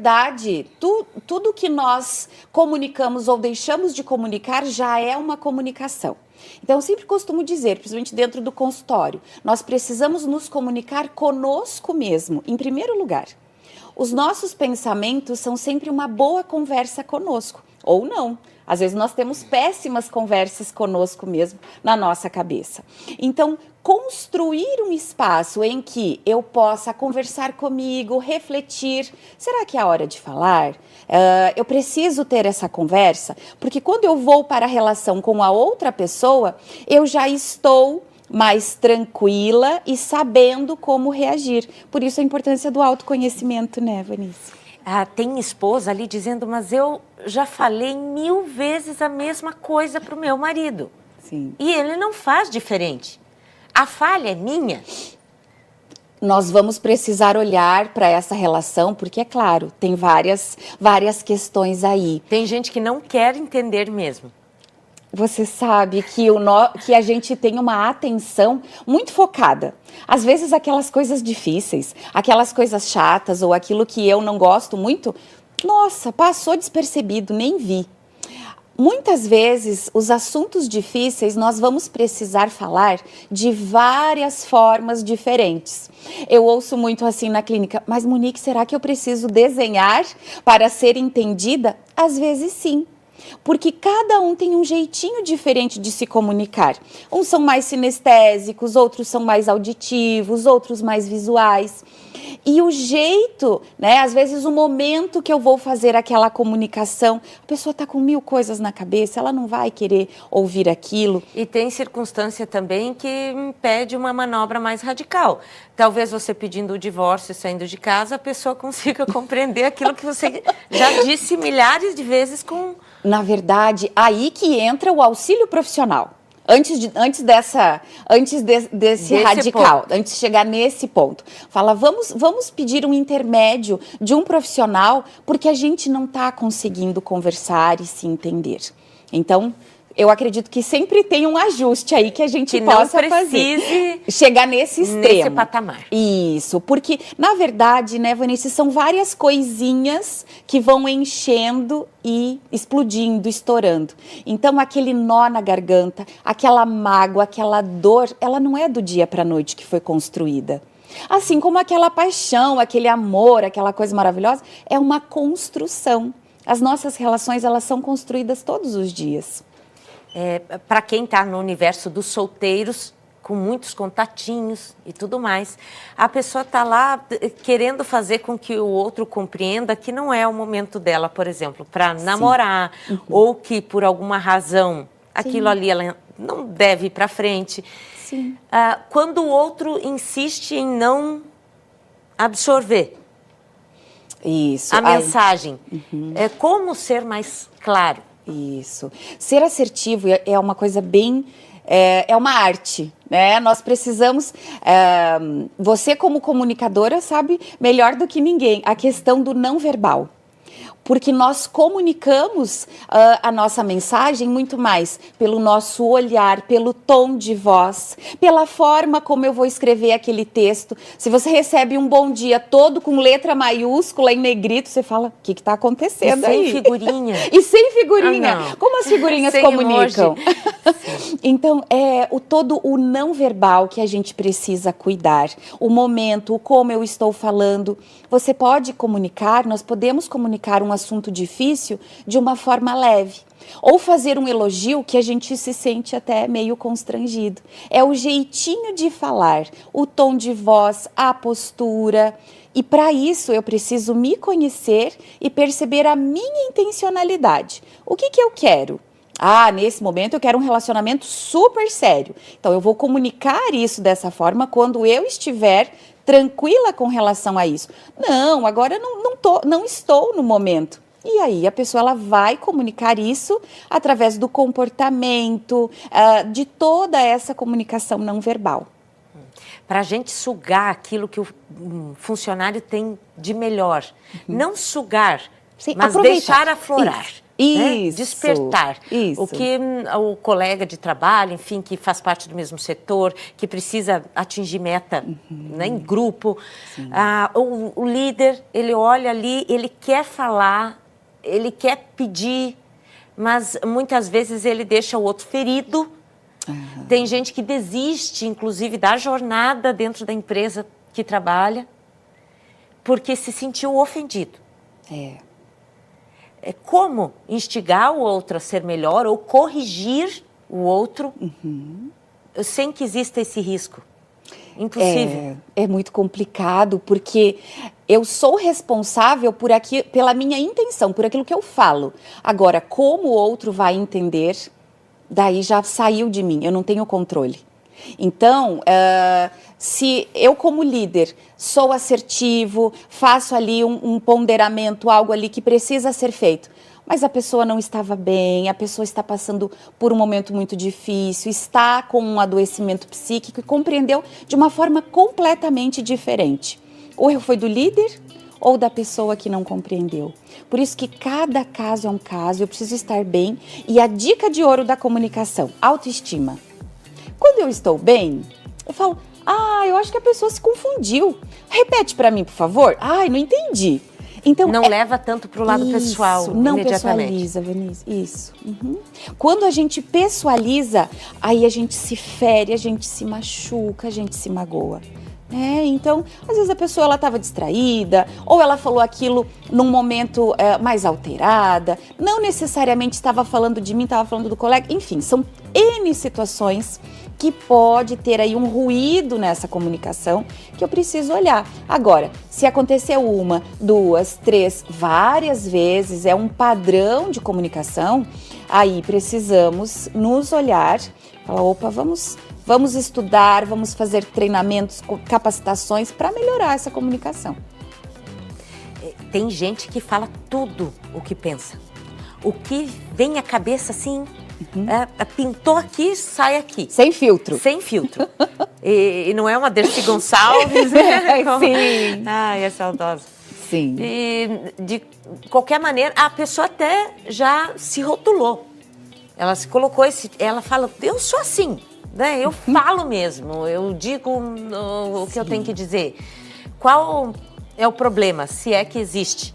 verdade, tudo que nós comunicamos ou deixamos de comunicar já é uma comunicação. Então, eu sempre costumo dizer, principalmente dentro do consultório, nós precisamos nos comunicar conosco mesmo, em primeiro lugar. Os nossos pensamentos são sempre uma boa conversa conosco, ou não. Às vezes nós temos péssimas conversas conosco mesmo na nossa cabeça. Então, construir um espaço em que eu possa conversar comigo, refletir. Será que é a hora de falar? Eu preciso ter essa conversa? Porque quando eu vou para a relação com a outra pessoa, eu já estou mais tranquila e sabendo como reagir. Por isso a importância do autoconhecimento, né, Vanice? Tem esposa ali dizendo, mas eu já falei 1000 vezes a mesma coisa para o meu marido. Sim. E ele não faz diferente. A falha é minha. Nós vamos precisar olhar para essa relação, porque, é claro, tem várias questões aí. Tem gente que não quer entender mesmo. Você sabe que a gente tem uma atenção muito focada. Às vezes aquelas coisas difíceis, aquelas coisas chatas ou aquilo que eu não gosto muito, nossa, passou despercebido, nem vi. Muitas vezes os assuntos difíceis nós vamos precisar falar de várias formas diferentes. Eu ouço muito assim na clínica, mas Monique, será que eu preciso desenhar para ser entendida? Às vezes sim. Porque cada um tem um jeitinho diferente de se comunicar. Uns são mais sinestésicos, outros são mais auditivos, outros mais visuais. E o jeito, né, às vezes o momento que eu vou fazer aquela comunicação, a pessoa está com 1000 coisas na cabeça, ela não vai querer ouvir aquilo. E tem circunstância também que impede uma manobra mais radical. Talvez você pedindo o divórcio e saindo de casa, a pessoa consiga compreender aquilo que você já disse milhares de vezes com... Na verdade, aí que entra o auxílio profissional. Antes desse radical, ponto. Antes de chegar nesse ponto. Fala, vamos pedir um intermédio de um profissional, porque a gente não está conseguindo conversar e se entender. Então, eu acredito que sempre tem um ajuste aí que a gente possa fazer. Chegar nesse extremo. Nesse patamar. Isso, porque, na verdade, né, Vanice, são várias coisinhas que vão enchendo e explodindo, estourando. Então, aquele nó na garganta, aquela mágoa, aquela dor, ela não é do dia para a noite que foi construída. Assim como aquela paixão, aquele amor, aquela coisa maravilhosa, é uma construção. As nossas relações, elas são construídas todos os dias. Para quem está no universo dos solteiros, com muitos contatinhos e tudo mais, a pessoa está lá querendo fazer com que o outro compreenda que não é o momento dela, por exemplo, para namorar, ou que por alguma razão aquilo ali ela não deve ir para frente. Sim. Quando o outro insiste em não absorver a mensagem, como ser mais claro? Isso. Ser assertivo é uma coisa bem... É uma arte, né? Nós precisamos... você, como comunicadora, sabe melhor do que ninguém a questão do não verbal. Porque nós comunicamos a nossa mensagem muito mais pelo nosso olhar, pelo tom de voz, pela forma como eu vou escrever aquele texto. Se você recebe um bom dia todo com letra maiúscula em negrito, você fala, o que está acontecendo aí? E sem figurinha. E sem figurinha. Como as figurinhas sem comunicam? Então, todo o não verbal que a gente precisa cuidar, o momento, o como eu estou falando. Você pode comunicar, nós podemos comunicar um assunto difícil de uma forma leve. Ou fazer um elogio que a gente se sente até meio constrangido. É o jeitinho de falar, o tom de voz, a postura. E para isso eu preciso me conhecer e perceber a minha intencionalidade. O que eu quero? Nesse momento eu quero um relacionamento super sério. Então eu vou comunicar isso dessa forma quando eu estiver tranquila com relação a isso. Não, agora não estou no momento. E aí a pessoa ela vai comunicar isso através do comportamento, de toda essa comunicação não verbal. Para a gente sugar aquilo que o funcionário tem de melhor. Não sugar, mas deixar aflorar. Isso, despertar. isso. O que o colega de trabalho, enfim, que faz parte do mesmo setor, que precisa atingir meta né, em grupo. O líder, ele olha ali, ele quer falar, ele quer pedir, mas muitas vezes ele deixa o outro ferido. Tem gente que desiste, inclusive, da jornada dentro da empresa que trabalha, porque se sentiu ofendido. É como instigar o outro a ser melhor ou corrigir o outro sem que exista esse risco. Impossível. É muito complicado, porque eu sou responsável pela minha intenção, por aquilo que eu falo. Agora, como o outro vai entender, daí já saiu de mim, eu não tenho controle. Então, se eu como líder sou assertivo, faço ali um ponderamento, algo ali que precisa ser feito, mas a pessoa não estava bem, a pessoa está passando por um momento muito difícil, está com um adoecimento psíquico e compreendeu de uma forma completamente diferente. O erro foi do líder ou da pessoa que não compreendeu. Por isso que cada caso é um caso, eu preciso estar bem. E a dica de ouro da comunicação, autoestima. Quando eu estou bem, eu falo, eu acho que a pessoa se confundiu. Repete para mim, por favor. Não entendi. Então, não leva tanto para o lado pessoal, não imediatamente. Pessoaliza, Vanessa, isso. Quando a gente pessoaliza, aí a gente se fere, a gente se machuca, a gente se magoa. Então, às vezes a pessoa estava distraída, ou ela falou aquilo num momento mais alterada, não necessariamente estava falando de mim, estava falando do colega, enfim, são N situações que pode ter aí um ruído nessa comunicação que eu preciso olhar. Agora, se aconteceu uma, duas, três, várias vezes, é um padrão de comunicação, aí precisamos nos olhar, falar, opa, vamos estudar, vamos fazer treinamentos, capacitações para melhorar essa comunicação. Tem gente que fala tudo o que pensa. O que vem à cabeça assim, pintou aqui, sai aqui. Sem filtro. Sem filtro. E não é uma Dercy Gonçalves, né? Sim. É saudosa. Sim. E de qualquer maneira, a pessoa até já se rotulou. Ela se colocou, ela fala, eu sou assim. Né? Eu falo mesmo, eu digo o que eu tenho que dizer. Qual é o problema, se é que existe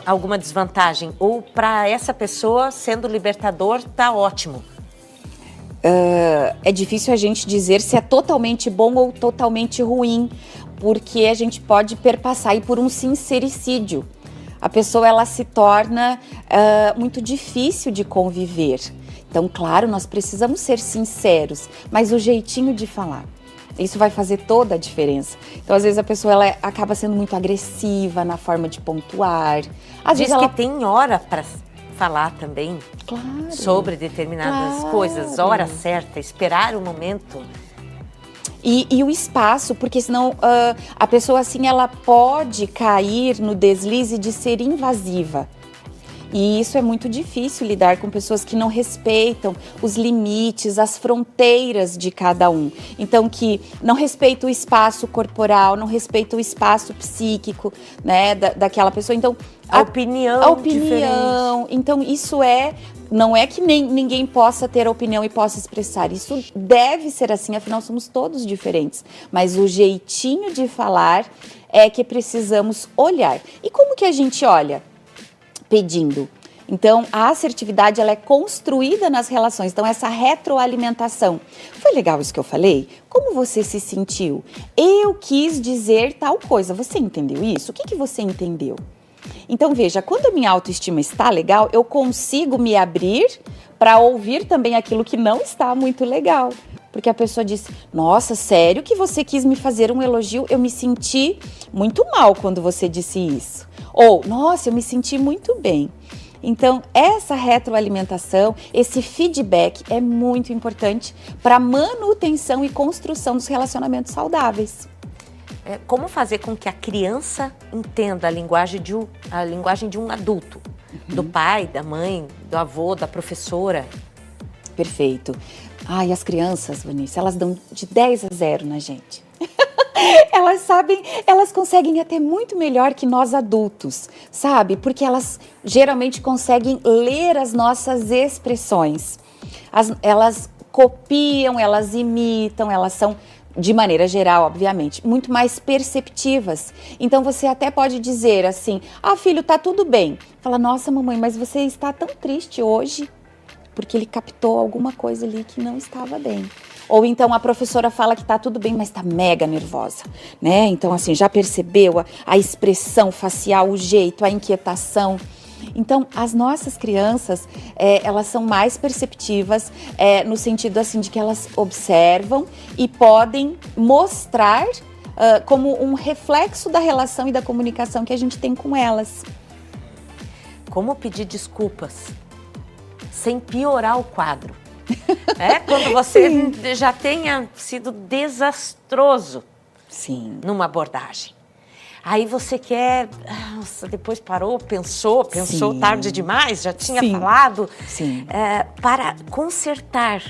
alguma desvantagem? Ou para essa pessoa, sendo libertador, tá ótimo? É difícil a gente dizer se é totalmente bom ou totalmente ruim, porque a gente pode perpassar aí por um sincericídio. A pessoa ela se torna muito difícil de conviver. Então, claro, nós precisamos ser sinceros, mas o jeitinho de falar, isso vai fazer toda a diferença. Então, às vezes a pessoa ela acaba sendo muito agressiva na forma de pontuar. Às vezes ela tem hora para falar também sobre determinadas coisas, hora certa, esperar o momento. E o espaço, porque senão a pessoa assim ela pode cair no deslize de ser invasiva. E isso é muito difícil lidar com pessoas que não respeitam os limites, as fronteiras de cada um. Então, que não respeita o espaço corporal, não respeita o espaço psíquico, né, daquela pessoa. Então, a opinião diferente. Então, isso não é que ninguém possa ter opinião e possa expressar. Isso deve ser assim, afinal somos todos diferentes. Mas o jeitinho de falar é que precisamos olhar. E como que a gente olha? Pedindo. Então, a assertividade ela é construída nas relações. Então, essa retroalimentação. Foi legal isso que eu falei? Como você se sentiu? Eu quis dizer tal coisa. Você entendeu isso? O que você entendeu? Então, veja, quando a minha autoestima está legal, eu consigo me abrir para ouvir também aquilo que não está muito legal. Porque a pessoa disse, nossa, sério que você quis me fazer um elogio? Eu me senti muito mal quando você disse isso. Ou, nossa, eu me senti muito bem. Então, essa retroalimentação, esse feedback é muito importante para a manutenção e construção dos relacionamentos saudáveis. Como fazer com que a criança entenda a linguagem de um adulto? Do pai, da mãe, do avô, da professora? Perfeito. Ai, as crianças, Vanessa, elas dão de 10 a 0 na gente. Elas sabem, elas conseguem até muito melhor que nós adultos, sabe? Porque elas geralmente conseguem ler as nossas expressões. Elas copiam, elas imitam, elas são, de maneira geral, obviamente, muito mais perceptivas. Então você até pode dizer assim: ah, filho, tá tudo bem. Fala: nossa, mamãe, mas você está tão triste hoje, porque ele captou alguma coisa ali que não estava bem. Ou então a professora fala que tá tudo bem, mas tá mega nervosa, né? Então, assim, já percebeu a expressão facial, o jeito, a inquietação. Então, as nossas crianças, elas são mais perceptivas, no sentido, assim, de que elas observam e podem mostrar como um reflexo da relação e da comunicação que a gente tem com elas. Como pedir desculpas sem piorar o quadro? Quando você já tenha sido desastroso numa abordagem. Aí você quer, depois parou, pensou tarde demais, já tinha falado. Para consertar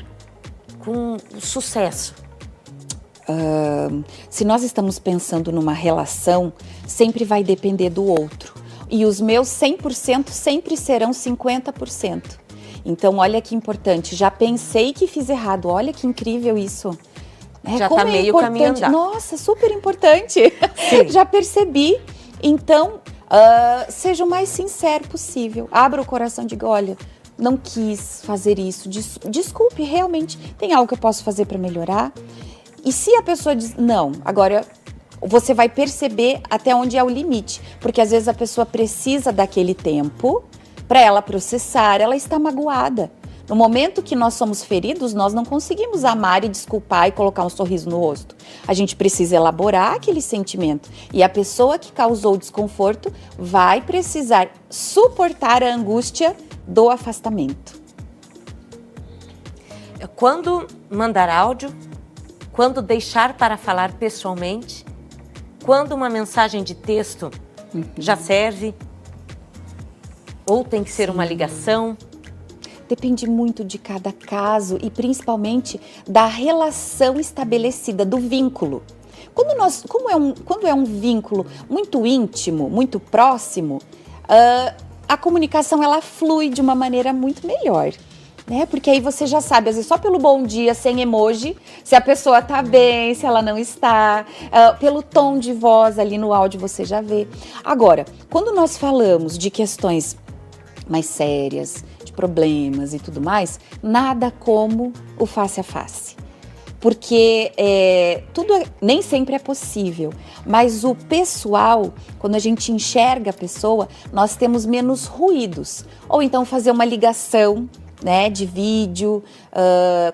com sucesso. Se nós estamos pensando numa relação, sempre vai depender do outro. E os meus 100% sempre serão 50%. Então, olha que importante, já pensei que fiz errado, olha que incrível isso. Já está meio caminho andado. Nossa, super importante. Já percebi. Então, seja o mais sincero possível. Abra o coração e diga: olha, não quis fazer isso, desculpe, realmente, tem algo que eu posso fazer para melhorar? E se a pessoa diz não, agora você vai perceber até onde é o limite, porque às vezes a pessoa precisa daquele tempo para ela processar, ela está magoada. No momento que nós somos feridos, nós não conseguimos amar e desculpar e colocar um sorriso no rosto. A gente precisa elaborar aquele sentimento. E a pessoa que causou o desconforto vai precisar suportar a angústia do afastamento. Quando mandar áudio, quando deixar para falar pessoalmente, quando uma mensagem de texto já serve, ou tem que ser uma ligação? Depende muito de cada caso e principalmente da relação estabelecida, do vínculo. Quando é um vínculo muito íntimo, muito próximo, a comunicação ela flui de uma maneira muito melhor. Né? Porque aí você já sabe, às vezes só pelo bom dia, sem emoji, se a pessoa tá bem, se ela não está, pelo tom de voz ali no áudio você já vê. Agora, quando nós falamos de questões mais sérias, de problemas e tudo mais, nada como o face a face. Porque nem sempre é possível, mas o pessoal, quando a gente enxerga a pessoa, nós temos menos ruídos. Ou então fazer uma ligação, né, de vídeo,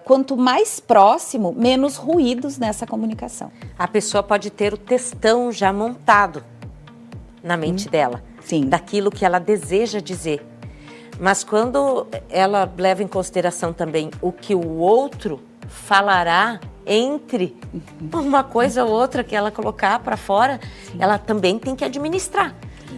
quanto mais próximo, menos ruídos nessa comunicação. A pessoa pode ter o textão já montado na mente dela, daquilo que ela deseja dizer. Mas quando ela leva em consideração também o que o outro falará entre uma coisa ou outra que ela colocar para fora, ela também tem que administrar.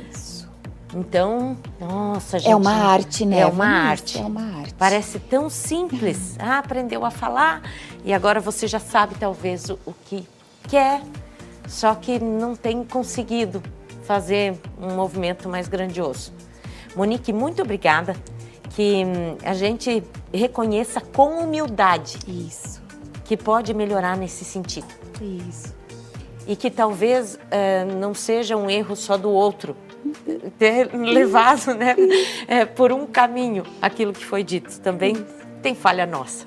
Isso. Então, nossa, gente... É uma arte, né? É uma arte. É uma arte. Parece tão simples. Aprendeu a falar e agora você já sabe talvez o que quer, só que não tem conseguido fazer um movimento mais grandioso. Monique, muito obrigada, que a gente reconheça com humildade que pode melhorar nesse sentido. E que talvez não seja um erro só do outro, ter levado, né, por um caminho aquilo que foi dito. Também tem falha nossa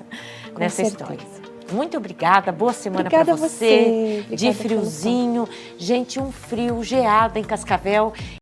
nessa história. Muito obrigada, boa semana para você. Obrigada de friozinho. Gente, um frio, geada em Cascavel.